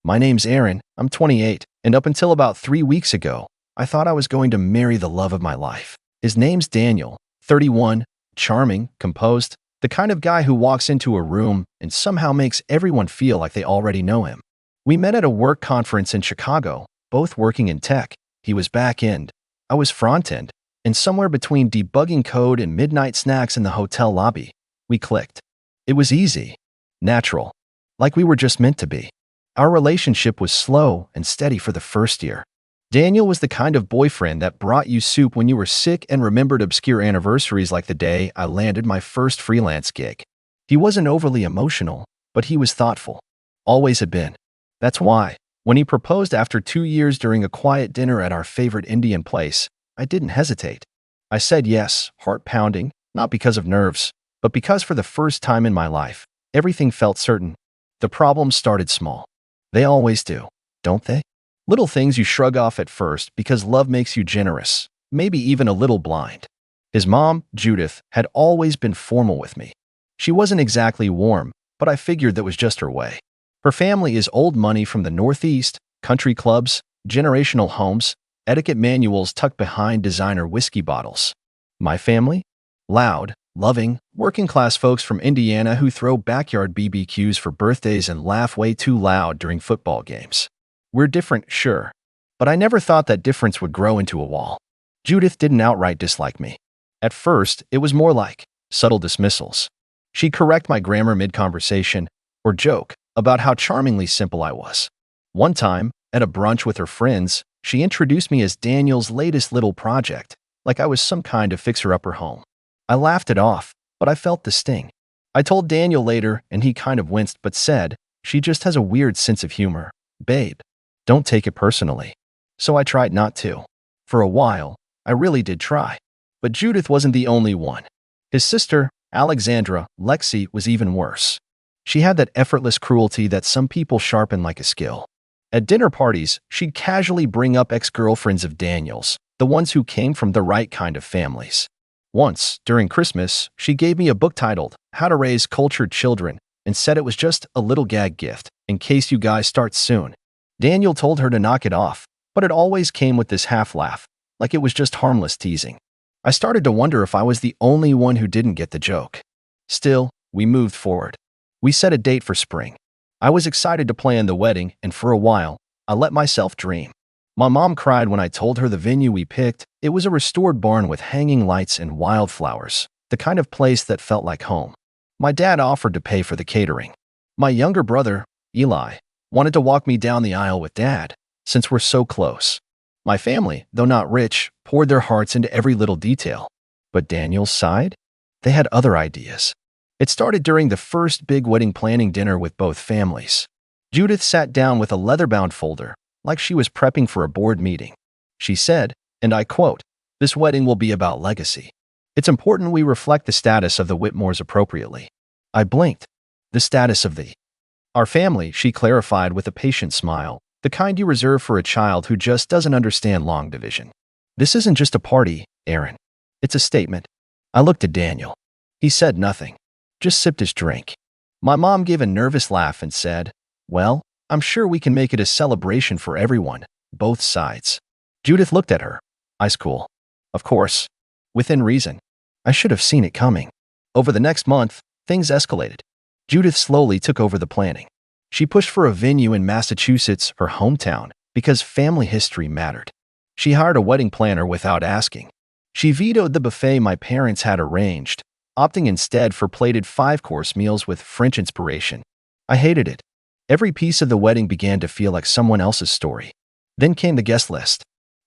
My name's Aaron, I'm 28, and up until about 3 weeks ago, I thought I was going to marry the love of my life. His name's Daniel, 31, charming, composed, the kind of guy who walks into a room and somehow makes everyone feel like they already know him. We met at a work conference in Chicago, both working in tech. He was back-end, I was front-end, and somewhere between debugging code and midnight snacks in the hotel lobby, we clicked. It was easy, natural, like we were just meant to be. Our relationship was slow and steady for the first year. Daniel was the kind of boyfriend that brought you soup when you were sick and remembered obscure anniversaries like the day I landed my first freelance gig. He wasn't overly emotional, but he was thoughtful. Always had been. That's why, when he proposed after 2 years during a quiet dinner at our favorite Indian place, I didn't hesitate. I said yes, heart pounding, not because of nerves, but because for the first time in my life, everything felt certain. The problems started small. They always do, don't they? Little things you shrug off at first because love makes you generous, maybe even a little blind. His mom, Judith, had always been formal with me. She wasn't exactly warm, but I figured that was just her way. Her family is old money from the Northeast, country clubs, generational homes, etiquette manuals tucked behind designer whiskey bottles. My family? Loud, loving, working-class folks from Indiana who throw backyard BBQs for birthdays and laugh way too loud during football games. We're different, sure, but I never thought that difference would grow into a wall. Judith didn't outright dislike me. At first, it was more like subtle dismissals. She'd correct my grammar mid-conversation or joke about how charmingly simple I was. One time, at a brunch with her friends, she introduced me as Daniel's latest little project, like I was some kind of fixer-upper home. I laughed it off, but I felt the sting. I told Daniel later, and he kind of winced but said, "She just has a weird sense of humor. Babe, don't take it personally." So I tried not to. For a while, I really did try. But Judith wasn't the only one. His sister, Alexandra, Lexi, was even worse. She had that effortless cruelty that some people sharpen like a skill. At dinner parties, she'd casually bring up ex-girlfriends of Daniel's, the ones who came from the right kind of families. Once, during Christmas, she gave me a book titled How to Raise Cultured Children and said it was just a little gag gift, in case you guys start soon. Daniel told her to knock it off, but it always came with this half-laugh, like it was just harmless teasing. I started to wonder if I was the only one who didn't get the joke. Still, we moved forward. We set a date for spring. I was excited to plan the wedding, and for a while, I let myself dream. My mom cried when I told her the venue we picked. It was a restored barn with hanging lights and wildflowers, the kind of place that felt like home. My dad offered to pay for the catering. My younger brother, Eli, wanted to walk me down the aisle with Dad, since we're so close. My family, though not rich, poured their hearts into every little detail. But Daniel's side? They had other ideas. It started during the first big wedding planning dinner with both families. Judith sat down with a leather-bound folder, like she was prepping for a board meeting. She said, and I quote, "This wedding will be about legacy. It's important we reflect the status of the Whitmores appropriately." I blinked. The status of the Our family, she clarified with a patient smile, the kind you reserve for a child who just doesn't understand long division. "This isn't just a party, Aaron. It's a statement." I looked at Daniel. He said nothing, just sipped his drink. My mom gave a nervous laugh and said, "Well, I'm sure we can make it a celebration for everyone, both sides." Judith looked at her. Eyes cool. Of course. Within reason. I should have seen it coming. Over the next month, things escalated. Judith slowly took over the planning. She pushed for a venue in Massachusetts, her hometown, because family history mattered. She hired a wedding planner without asking. She vetoed the buffet my parents had arranged, opting instead for plated 5-course meals with French inspiration. I hated it. Every piece of the wedding began to feel like someone else's story. Then came the guest list.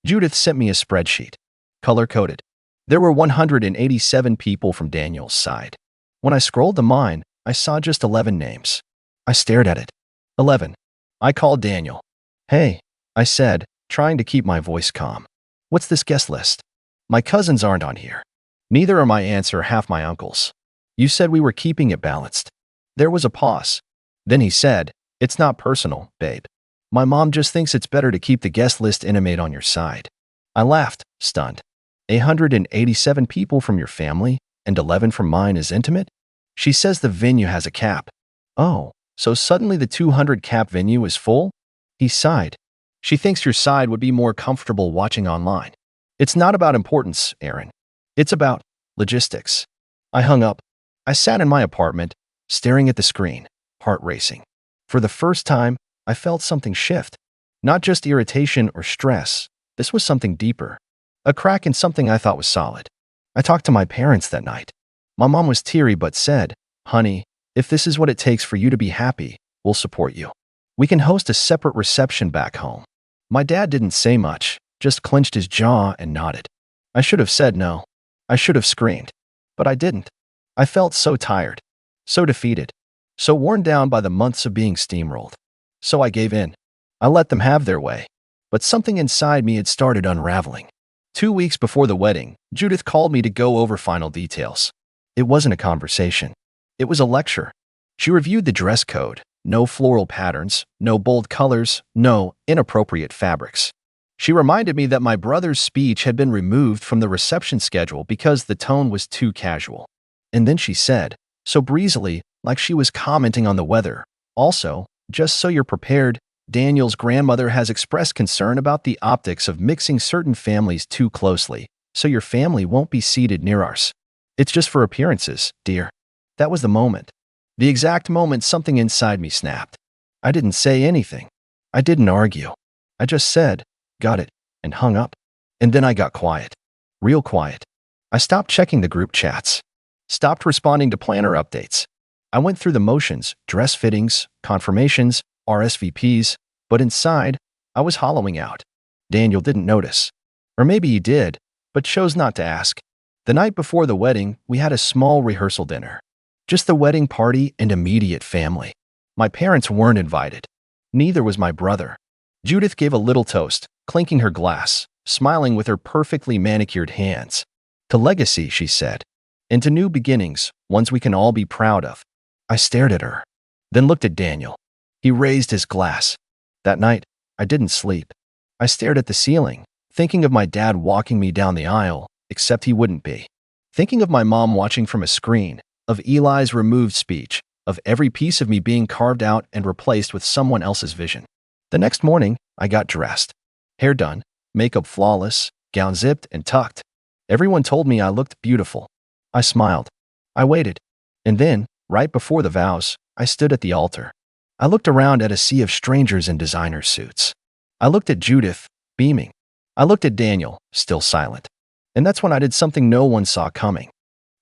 Judith sent me a spreadsheet, color-coded. There were 187 people from Daniel's side. When I scrolled to mine, I saw just 11 names. I stared at it. 11. I called Daniel. "Hey," I said, trying to keep my voice calm. "What's this guest list? My cousins aren't on here. Neither are my aunts or half my uncles. You said we were keeping it balanced." There was a pause. Then he said, "It's not personal, babe. My mom just thinks it's better to keep the guest list intimate on your side." I laughed, stunned. 187 people from your family and 11 from mine is intimate? She says the venue has a cap. Oh, so suddenly the 200 cap venue is full? He sighed. She thinks your side would be more comfortable watching online. It's not about importance, Aaron. It's about logistics. I hung up. I sat in my apartment, staring at the screen, heart racing. For the first time, I felt something shift. Not just irritation or stress. This was something deeper. A crack in something I thought was solid. I talked to my parents that night. My mom was teary but said, "Honey, if this is what it takes for you to be happy, we'll support you. We can host a separate reception back home." My dad didn't say much, just clenched his jaw and nodded. I should have said no. I should have screamed. But I didn't. I felt so tired, so defeated, so worn down by the months of being steamrolled. So I gave in. I let them have their way. But something inside me had started unraveling. 2 weeks before the wedding, Judith called me to go over final details. It wasn't a conversation. It was a lecture. She reviewed the dress code. No floral patterns, no bold colors, no inappropriate fabrics. She reminded me that my brother's speech had been removed from the reception schedule because the tone was too casual. And then she said, so breezily, like she was commenting on the weather, "Also, just so you're prepared, Daniel's grandmother has expressed concern about the optics of mixing certain families too closely, so your family won't be seated near ours. It's just for appearances, dear." That was the moment. The exact moment something inside me snapped. I didn't say anything. I didn't argue. I just said, "Got it," and hung up. And then I got quiet. Real quiet. I stopped checking the group chats. Stopped responding to planner updates. I went through the motions, dress fittings, confirmations, RSVPs, but inside, I was hollowing out. Daniel didn't notice. Or maybe he did, but chose not to ask. The night before the wedding, we had a small rehearsal dinner. Just the wedding party and immediate family. My parents weren't invited. Neither was my brother. Judith gave a little toast, clinking her glass, smiling with her perfectly manicured hands. "To legacy," she said. "And to new beginnings, ones we can all be proud of." I stared at her, then looked at Daniel. He raised his glass. That night, I didn't sleep. I stared at the ceiling, thinking of my dad walking me down the aisle, except he wouldn't be. Thinking of my mom watching from a screen, of Eli's removed speech, of every piece of me being carved out and replaced with someone else's vision. The next morning, I got dressed. Hair done, makeup flawless, gown zipped and tucked. Everyone told me I looked beautiful. I smiled. I waited. And then, right before the vows, I stood at the altar. I looked around at a sea of strangers in designer suits. I looked at Judith, beaming. I looked at Daniel, still silent. And that's when I did something no one saw coming.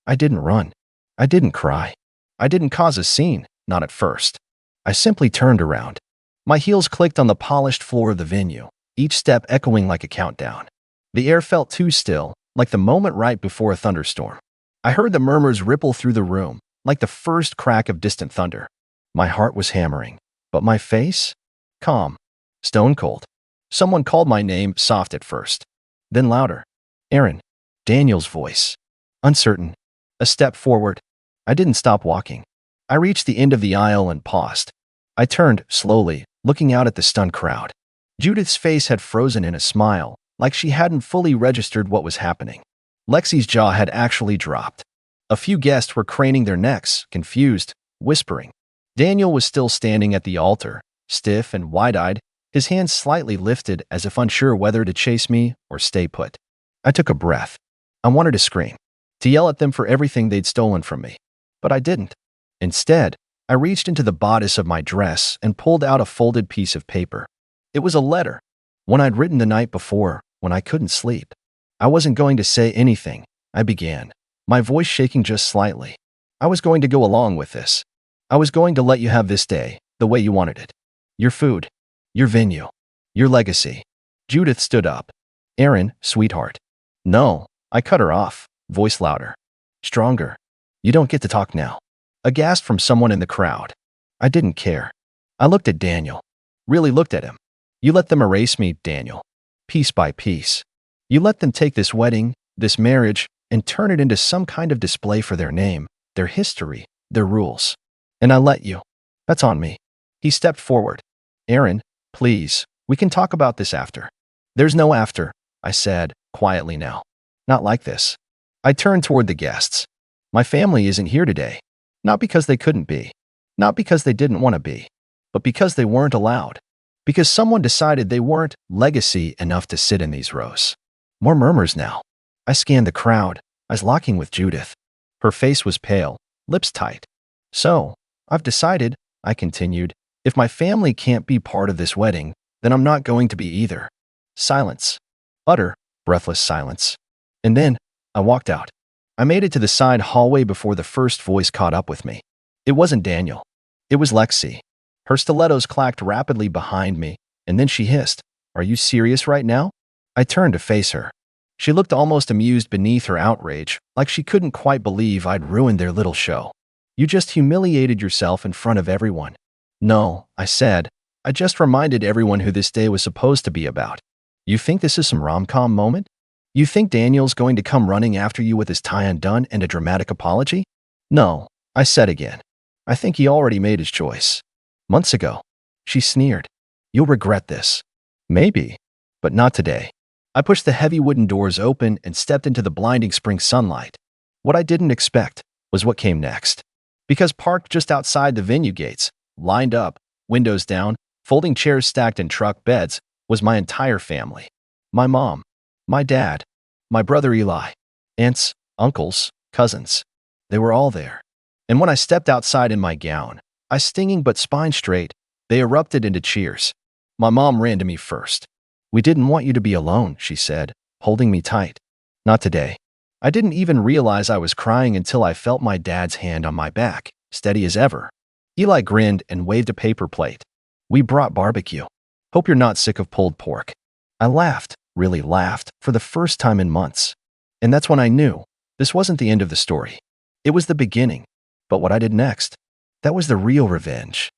I didn't run. I didn't cry. I didn't cause a scene, not at first. I simply turned around. My heels clicked on the polished floor of the venue, each step echoing like a countdown. The air felt too still, like the moment right before a thunderstorm. I heard the murmurs ripple through the room, like the first crack of distant thunder. My heart was hammering, but my face? Calm. Stone cold. Someone called my name, soft at first. Then louder. "Aaron." Daniel's voice. Uncertain. A step forward. I didn't stop walking. I reached the end of the aisle and paused. I turned, slowly, looking out at the stunned crowd. Judith's face had frozen in a smile, like she hadn't fully registered what was happening. Lexi's jaw had actually dropped. A few guests were craning their necks, confused, whispering. Daniel was still standing at the altar, stiff and wide-eyed, his hands slightly lifted as if unsure whether to chase me or stay put. I took a breath. I wanted to scream, to yell at them for everything they'd stolen from me. But I didn't. Instead, I reached into the bodice of my dress and pulled out a folded piece of paper. It was a letter, one I'd written the night before, when I couldn't sleep. I wasn't going to say anything, I began, my voice shaking just slightly. I was going to go along with this. I was going to let you have this day, the way you wanted it. Your food, your venue, your legacy. Judith stood up. "Aaron, sweetheart." "No," I cut her off, voice louder. Stronger. "You don't get to talk now." A gasp from someone in the crowd. I didn't care. I looked at Daniel. Really looked at him. "You let them erase me, Daniel. Piece by piece. You let them take this wedding, this marriage, and turn it into some kind of display for their name, their history, their rules. And I let you. That's on me." He stepped forward. "Aaron, please, we can talk about this after." "There's no after," I said, quietly now. "Not like this." I turned toward the guests. "My family isn't here today. Not because they couldn't be. Not because they didn't want to be. But because they weren't allowed. because someone decided they weren't legacy enough to sit in these rows. More murmurs now. I scanned the crowd, eyes locking with Judith. Her face was pale, lips tight. So, I've decided, I continued, if my family can't be part of this wedding, then I'm not going to be either. Silence. Utter, breathless silence. And then, I walked out. I made it to the side hallway before the first voice caught up with me. It wasn't Daniel. It was Lexi. Her stilettos clacked rapidly behind me, and then she hissed, "Are you serious right now?" I turned to face her. She looked almost amused beneath her outrage, like she couldn't quite believe I'd ruined their little show. "You just humiliated yourself in front of everyone." "No," I said. "I just reminded everyone who this day was supposed to be about." "You think this is some rom-com moment? You think Daniel's going to come running after you with his tie undone and a dramatic apology?" "No," I said again. "I think he already made his choice. Months ago." She sneered. "You'll regret this." "Maybe, but not today." I pushed the heavy wooden doors open and stepped into the blinding spring sunlight. What I didn't expect was what came next. Because parked just outside the venue gates, lined up, windows down, folding chairs stacked in truck beds, was my entire family. My mom, my dad, my brother Eli, aunts, uncles, cousins. They were all there. And when I stepped outside in my gown, I stinging but spine straight, they erupted into cheers. My mom ran to me first. "We didn't want you to be alone," she said, holding me tight. "Not today." I didn't even realize I was crying until I felt my dad's hand on my back, steady as ever. Eli grinned and waved a paper plate. "We brought barbecue. Hope you're not sick of pulled pork." I laughed, really laughed, for the first time in months. And that's when I knew this wasn't the end of the story. It was the beginning. But what I did next, that was the real revenge.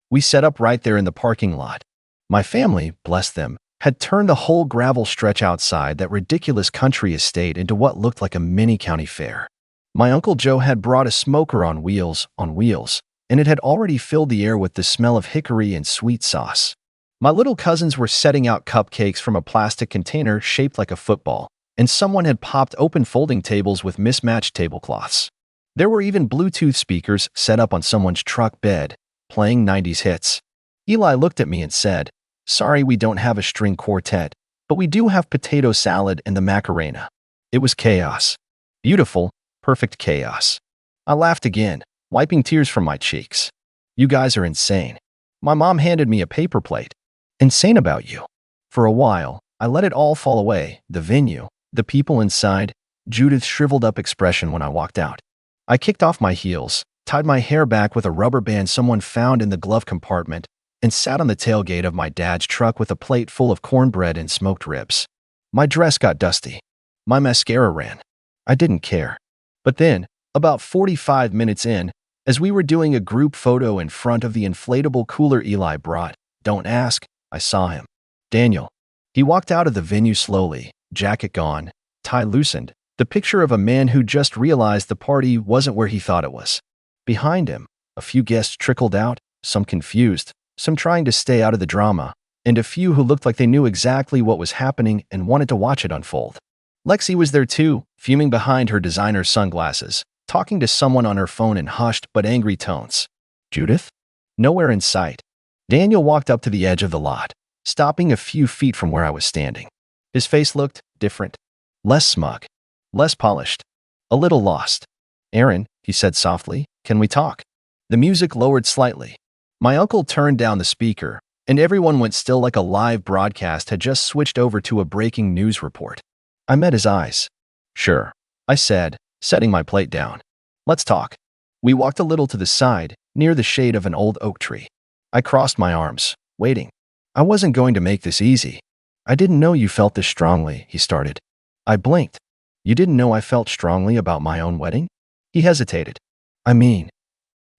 We set up right there in the parking lot. My family, bless them, had turned the whole gravel stretch outside that ridiculous country estate into what looked like a mini county fair. My Uncle Joe had brought a smoker on wheels, and it had already filled the air with the smell of hickory and sweet sauce. My little cousins were setting out cupcakes from a plastic container shaped like a football, and someone had popped open folding tables with mismatched tablecloths. There were even Bluetooth speakers set up on someone's truck bed, playing 90s hits. Eli looked at me and said, "Sorry we don't have a string quartet, but we do have potato salad and the Macarena." It was chaos. Beautiful, perfect chaos. I laughed again, wiping tears from my cheeks. "You guys are insane." My mom handed me a paper plate. "Insane about you." For a while, I let it all fall away, the venue, the people inside, Judith's shriveled up expression when I walked out. I kicked off my heels, tied my hair back with a rubber band someone found in the glove compartment, and sat on the tailgate of my dad's truck with a plate full of cornbread and smoked ribs. My dress got dusty. My mascara ran. I didn't care. But then, about 45 minutes in, as we were doing a group photo in front of the inflatable cooler Eli brought, don't ask, I saw him. Daniel. He walked out of the venue slowly, jacket gone, tie loosened, the picture of a man who just realized the party wasn't where he thought it was. Behind him, a few guests trickled out, some confused, some trying to stay out of the drama, and a few who looked like they knew exactly what was happening and wanted to watch it unfold. Lexi was there too, fuming behind her designer sunglasses, talking to someone on her phone in hushed but angry tones. Judith? Nowhere in sight. Daniel walked up to the edge of the lot, stopping a few feet from where I was standing. His face looked different, less smug, less polished, a little lost. "Aaron," he said softly, "can we talk?" The music lowered slightly. My uncle turned down the speaker, and everyone went still like a live broadcast had just switched over to a breaking news report. I met his eyes. "Sure," I said, setting my plate down. "Let's talk." We walked a little to the side, near the shade of an old oak tree. I crossed my arms, waiting. "I wasn't going to make this easy." "I didn't know you felt this strongly," he started. I blinked. "You didn't know I felt strongly about my own wedding?" He hesitated. "I mean,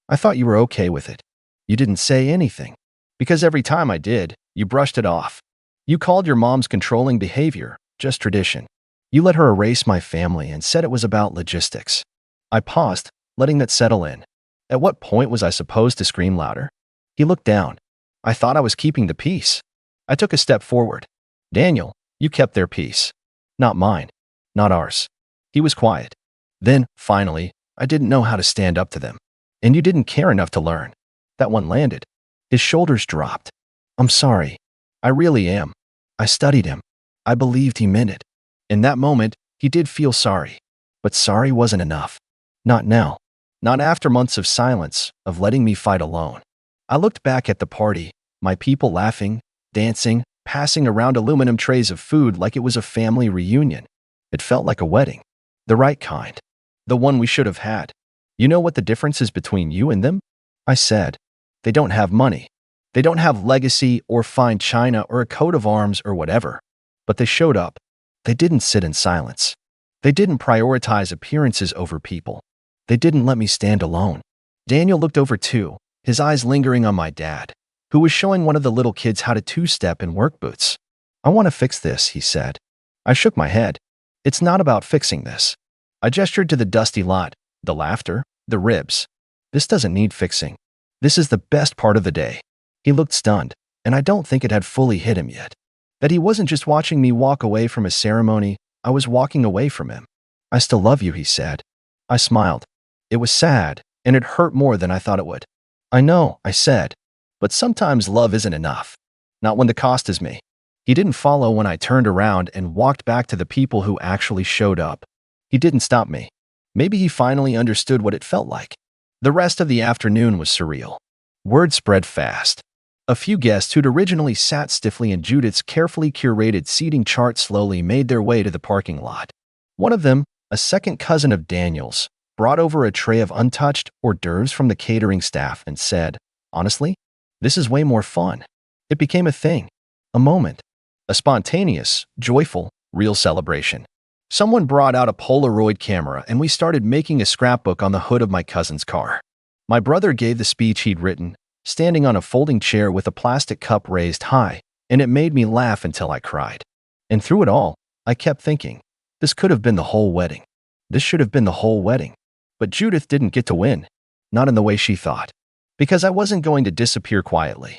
I thought you were okay with it. You didn't say anything. Because every time I did, you brushed it off. You called your mom's controlling behavior just tradition. You let her erase my family and said it was about logistics." I paused, letting that settle in. At what point was I supposed to scream louder? He looked down. I thought I was keeping the peace. I took a step forward. "Daniel, you kept their peace. Not mine. Not ours." He was quiet. Then, finally, I didn't know how to stand up to them. "And you didn't care enough to learn." That one landed. His shoulders dropped. "I'm sorry," I really am. I studied him. I believed he meant it. In that moment, he did feel sorry. But sorry wasn't enough. Not now. Not after months of silence, of letting me fight alone. I looked back at the party, my people laughing, dancing, passing around aluminum trays of food like it was a family reunion. It felt like a wedding. The right kind. The one we should have had. You know what the difference is between you and them? I said. They don't have money. They don't have legacy or fine china or a coat of arms or whatever. But they showed up. They didn't sit in silence. They didn't prioritize appearances over people. They didn't let me stand alone. Daniel looked over too, his eyes lingering on my dad, who was showing one of the little kids how to two-step in work boots. I want to fix this, he said. I shook my head. It's not about fixing this. I gestured to the dusty lot, the laughter, the ribs. This doesn't need fixing. This is the best part of the day. He looked stunned, and I don't think it had fully hit him yet. That he wasn't just watching me walk away from a ceremony, I was walking away from him. I still love you, he said. I smiled. It was sad, and it hurt more than I thought it would. I know, I said. But sometimes love isn't enough. Not when the cost is me. He didn't follow when I turned around and walked back to the people who actually showed up. He didn't stop me. Maybe he finally understood what it felt like. The rest of the afternoon was surreal. Word spread fast. A few guests who'd originally sat stiffly in Judith's carefully curated seating chart slowly made their way to the parking lot. One of them, a second cousin of Daniel's, brought over a tray of untouched hors d'oeuvres from the catering staff and said, honestly, this is way more fun. It became a thing, a moment, a spontaneous, joyful, real celebration. Someone brought out a Polaroid camera and we started making a scrapbook on the hood of my cousin's car. My brother gave the speech he'd written, standing on a folding chair with a plastic cup raised high, and it made me laugh until I cried. And through it all, I kept thinking, this could have been the whole wedding. This should have been the whole wedding. But Judith didn't get to win. Not in the way she thought. Because I wasn't going to disappear quietly.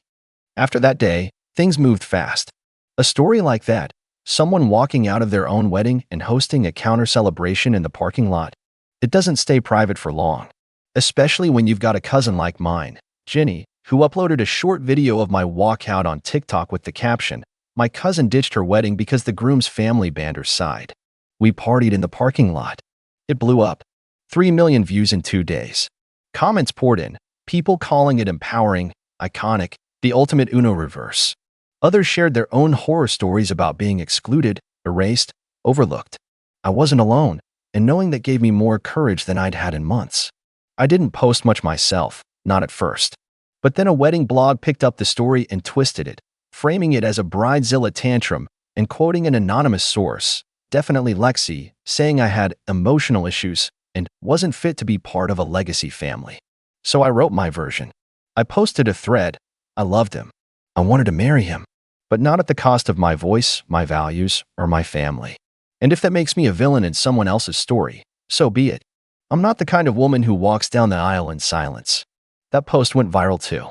After that day, things moved fast. A story like that, someone walking out of their own wedding and hosting a counter-celebration in the parking lot, it doesn't stay private for long. Especially when you've got a cousin like mine, Jenny, who uploaded a short video of my walkout on TikTok with the caption, "My cousin ditched her wedding because the groom's family banned her side." We partied in the parking lot. It blew up. 3 million views in 2 days. Comments poured in, people calling it empowering, iconic, the ultimate Uno reverse. Others shared their own horror stories about being excluded, erased, overlooked. I wasn't alone, and knowing that gave me more courage than I'd had in months. I didn't post much myself, not at first. But then a wedding blog picked up the story and twisted it, framing it as a bridezilla tantrum and quoting an anonymous source, definitely Lexi, saying I had emotional issues and wasn't fit to be part of a legacy family. So I wrote my version. I posted a thread. I loved him. I wanted to marry him, but not at the cost of my voice, my values, or my family. And if that makes me a villain in someone else's story, so be it. I'm not the kind of woman who walks down the aisle in silence. That post went viral too.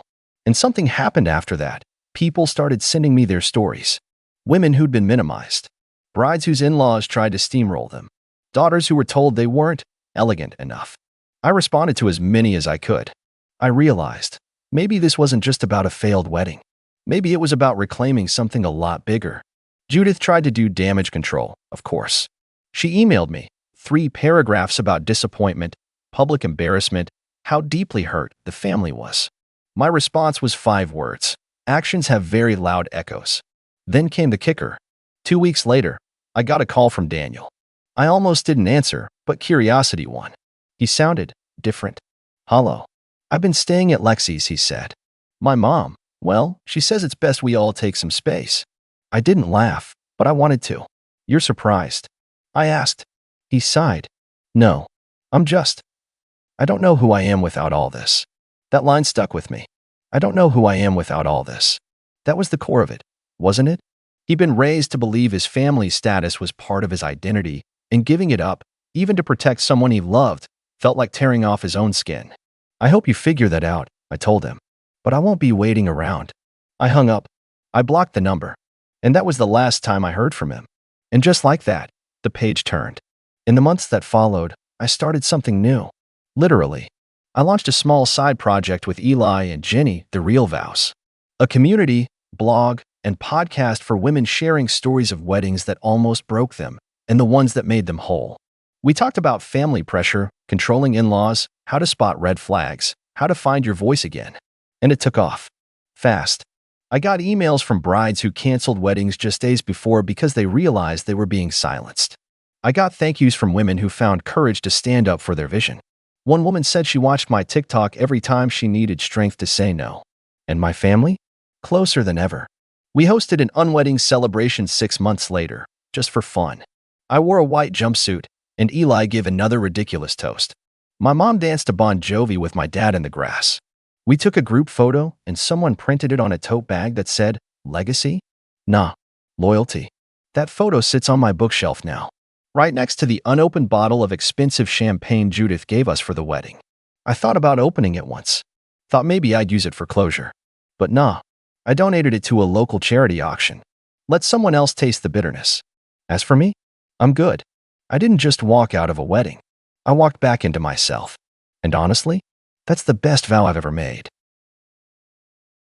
And something happened after that. People started sending me their stories. Women who'd been minimized. Brides whose in-laws tried to steamroll them. Daughters who were told they weren't elegant enough. I responded to as many as I could. I realized, maybe this wasn't just about a failed wedding. Maybe it was about reclaiming something a lot bigger. Judith tried to do damage control, of course. She emailed me 3 paragraphs about disappointment, public embarrassment, how deeply hurt the family was. My response was 5 words. Actions have very loud echoes. Then came the kicker. 2 weeks later, I got a call from Daniel. I almost didn't answer, but curiosity won. He sounded different. Hello. I've been staying at Lexi's, he said. My mom, well, she says it's best we all take some space. I didn't laugh, but I wanted to. You're surprised? I asked. He sighed. No, I don't know who I am without all this. That line stuck with me. I don't know who I am without all this. That was the core of it, wasn't it? He'd been raised to believe his family's status was part of his identity, and giving it up, even to protect someone he loved, felt like tearing off his own skin. I hope you figure that out, I told him. But I won't be waiting around. I hung up. I blocked the number. And that was the last time I heard from him. And just like that, the page turned. In the months that followed, I started something new. Literally. I launched a small side project with Eli and Jenny, The Real Vows. A community, blog, and podcast for women sharing stories of weddings that almost broke them and the ones that made them whole. We talked about family pressure, controlling in-laws, how to spot red flags, how to find your voice again. And it took off. Fast. I got emails from brides who canceled weddings just days before because they realized they were being silenced. I got thank yous from women who found courage to stand up for their vision. One woman said she watched my TikTok every time she needed strength to say no. And my family? Closer than ever. We hosted an unwedding celebration 6 months later, just for fun. I wore a white jumpsuit, and Eli gave another ridiculous toast. My mom danced to Bon Jovi with my dad in the grass. We took a group photo, and someone printed it on a tote bag that said, "Legacy? Nah, loyalty." That photo sits on my bookshelf now, right next to the unopened bottle of expensive champagne Judith gave us for the wedding. I thought about opening it once. Thought maybe I'd use it for closure. But nah, I donated it to a local charity auction. Let someone else taste the bitterness. As for me, I'm good. I didn't just walk out of a wedding. I walked back into myself. And honestly, that's the best vow I've ever made.